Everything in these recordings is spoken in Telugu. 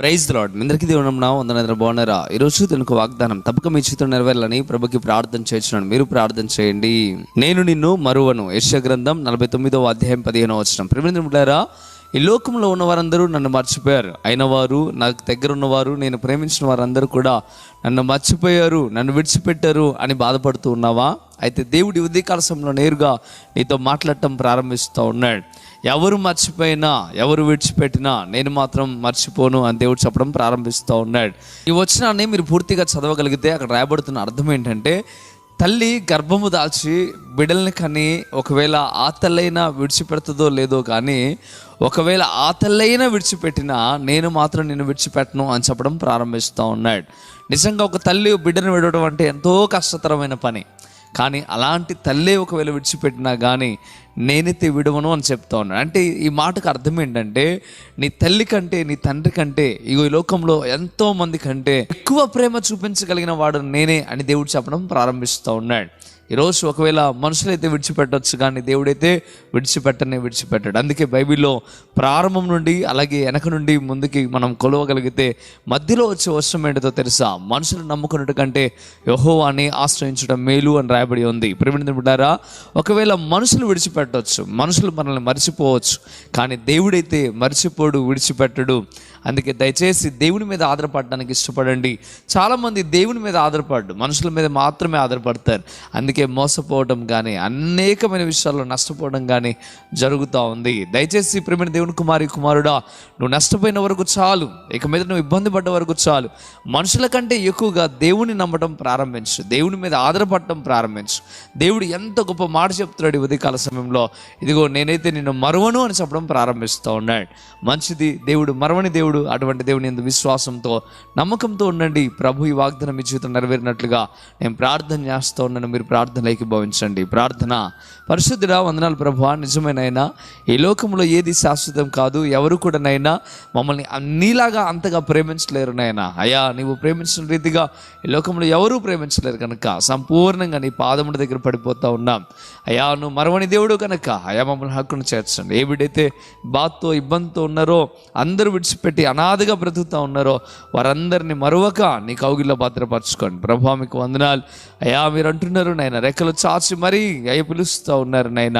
Praise the lord. మీ అందరికీ దేవుని నామమున వందనాలు. బాగున్నారా? ఈరోజు తనకు వాగ్దానం తప్పక మీ చేతితో నెరవేరాలని ప్రభుకి ప్రార్థన చేస్తున్నాను. మీరు ప్రార్థన చేయండి. నేను నిన్ను మరువను. యెషయా గ్రంథం 49వ అధ్యాయం 15వ వచనం. ప్రియమైన ఈ లోకంలో ఉన్న వారందరూ నన్ను మర్చిపోయారు, అయిన వారు నాకు దగ్గర ఉన్నవారు, నేను ప్రేమించిన వారందరూ కూడా నన్ను మర్చిపోయారు, నన్ను విడిచిపెట్టారు అని బాధపడుతూ ఉన్నావా? అయితే దేవుడి ఉదయకాల సమయంలో నేరుగా నీతో మాట్లాడటం ప్రారంభిస్తూ ఉన్నాడు. ఎవరు మర్చిపోయినా, ఎవరు విడిచిపెట్టినా నేను మాత్రం మర్చిపోను అని దేవుడు చెప్పడం ప్రారంభిస్తూ ఉన్నాడు. ఈ వచనాన్ని మీరు పూర్తిగా చదవగలిగితే అక్కడ రాయబడుతున్న అర్థం ఏంటంటే, తల్లి గర్భము దాల్చి బిడ్డల్ని కని ఒకవేళ ఆ తల్లైనా విడిచిపెడుతుందో లేదో కానీ, ఒకవేళ ఆ తల్లైనా విడిచిపెట్టినా నేను మాత్రం నిన్ను విడిచిపెట్టను అని చెప్పడం ప్రారంభిస్తూ ఉన్నాడు. నిజంగా ఒక తల్లి బిడ్డను విడవడం అంటే ఎంతో కష్టతరమైన పని. కానీ అలాంటి తల్లే ఒకవేళ విడిచిపెట్టినా కానీ నేనైతే విడవను అని చెప్తా ఉన్నాను. అంటే ఈ మాటకు అర్థం ఏంటంటే, నీ తల్లి కంటే, నీ తండ్రి కంటే, ఈ లోకంలో ఎంతో మంది కంటే ఎక్కువ ప్రేమ చూపించగలిగిన వాడు నేనే అని దేవుడు చెప్పడం ప్రారంభిస్తూ ఉన్నాడు. ఈరోజు ఒకవేళ మనుషులైతే విడిచిపెట్టవచ్చు, కానీ దేవుడైతే విడిచిపెట్టాడు. అందుకే బైబిల్లో ప్రారంభం నుండి అలాగే వెనక నుండి ముందుకి మనం కొలవగలిగితే మధ్యలో వచ్చే వచనం ఏంటో తెలుసా? మనుషులు నమ్ముకున్నట్టు కంటే యెహోవాని ఆశ్రయించడం మేలు అని రాయబడి ఉంది. ప్రియమైన బిడ్డారా, ఒకవేళ మనుషులు విడిచిపెట్టవచ్చు, మనుషులు మనల్ని మర్చిపోవచ్చు, కానీ దేవుడైతే మర్చిపోడు, విడిచిపెట్టడు. అందుకే దయచేసి దేవుని మీద ఆధారపడడానికి ఇష్టపడండి. చాలామంది దేవుని మీద ఆధారపడ్డు మనుషుల మీద మాత్రమే ఆధారపడతారు. అందుకే మోసపోవడం కానీ, అనేకమైన విషయాల్లో నష్టపోవడం కానీ జరుగుతూ ఉంది. దయచేసి ప్రియమైన దేవుని కుమారుడా, నువ్వు నష్టపోయిన వరకు చాలు, ఇక మీద నువ్వు ఇబ్బంది పడ్డ వరకు చాలు. మనుషుల కంటే ఎక్కువగా దేవుని నమ్మడం ప్రారంభించు, దేవుని మీద ఆధారపడటం ప్రారంభించు. దేవుడు ఎంత గొప్ప మాట చెప్తున్నాడు ఈ ఉదయకాల సమయంలో. ఇదిగో నేనైతే నిన్ను మరువను అని చెప్పడం ప్రారంభిస్తూ ఉన్నాడు. మంచిది, దేవుడు మరవని దేవుడు. అటువంటి దేవుని యందు విశ్వాసంతో, నమ్మకంతో ఉండండి. ప్రభు ఈ వాగ్దానం మీ జీవితం నెరవేరినట్లుగా నేను ప్రార్థన చేస్తూ ఉన్నాను. మీరు ప్రార్థనలోకి భావించండి. ప్రార్థన. పరిశుద్ధుడా, వందనాలు ప్రభువా. నిజమేనైనా ఈ లోకంలో ఏది శాశ్వతం కాదు. ఎవరు కూడా నైనా మమ్మల్ని నీలాగా అంతగా ప్రేమించలేరు నైనా. అయ్యా, నీవు ప్రేమించిన రీతిగా ఈ లోకంలో ఎవరూ ప్రేమించలేరు కనుక సంపూర్ణంగా నీ పాదముల దగ్గర పడిపోతూ ఉన్నాం. అయ్యా, నువ్వు మరవని దేవుడు కనుక అయ్యా మమ్మల్ని హక్కును చేర్చండి. ఏ బిడ్డైతే బాధతో ఇబ్బందితో ఉన్నారో, అందరూ విడిచిపెట్టి అనాథగా బ్రతుకుతూ ఉన్నారో, వారందరినీ మరొక నీ కౌగిల్లో భద్రపరచుకోండి. ప్రభువా, మీకు వందనాలు. అయ్యా, మీరు అంటున్నారు నాయన, రెక్కలు చాచి మరీ అయ్యా పిలుస్తూ ఉన్నారు నాయన.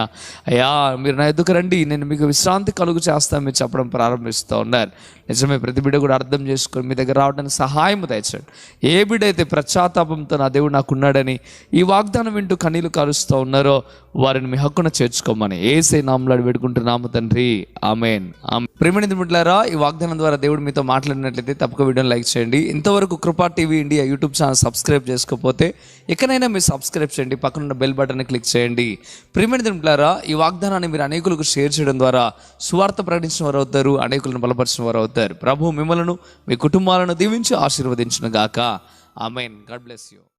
అయ్యా, మీరు నా ఎదుకు రండి, నేను మీకు విశ్రాంతి కలుగు చేస్తాను మీరు చెప్పడం ప్రారంభిస్తూ ఉన్నారు. నిజమే, ప్రతి బిడ్డ కూడా అర్థం చేసుకొని మీ దగ్గర రావడానికి సహాయం దయచండి. ఏ బిడ్డ అయితే ప్రశ్చాత్తాపంతో నా దేవుడు నాకున్నాడని ఈ వాగ్దానం వింటూ కన్నీళ్లు కారుస్తూ ఉన్నారో, వారిని మీ హక్కున చేర్చుకోమని యేసయ్య నామములో వేడుకుంటున్నాము తండ్రి. ఆమేన్. ప్రియమైన బిడ్డలారా, ఈ వాగ్దానం ద్వారా దేవుడు మీతో మాట్లాడినట్లయితే తప్పక వీడియోని లైక్ చేయండి. ఇంతవరకు కృపా TV India YouTube channel subscribe చేసుకోకపోతే ఇకనైనా మీరు సబ్స్క్రైబ్ చేయండి, పక్కనున్న బెల్ బటన్ క్లిక్ చేయండి. ప్రియమైన బిడ్డలారా, ఈ వాగ్దానాన్ని మీరు అనేకులకు షేర్ చేయడం ద్వారా సువార్త ప్రకటించిన వారు అవుతారు, అనేకులను బలపరిచిన వారు అవుతారు. ప్రభు మిమ్మలను, మీ కుటుంబాలను దీవించి ఆశీర్వదించును గాక. ఆమేన్. God bless you.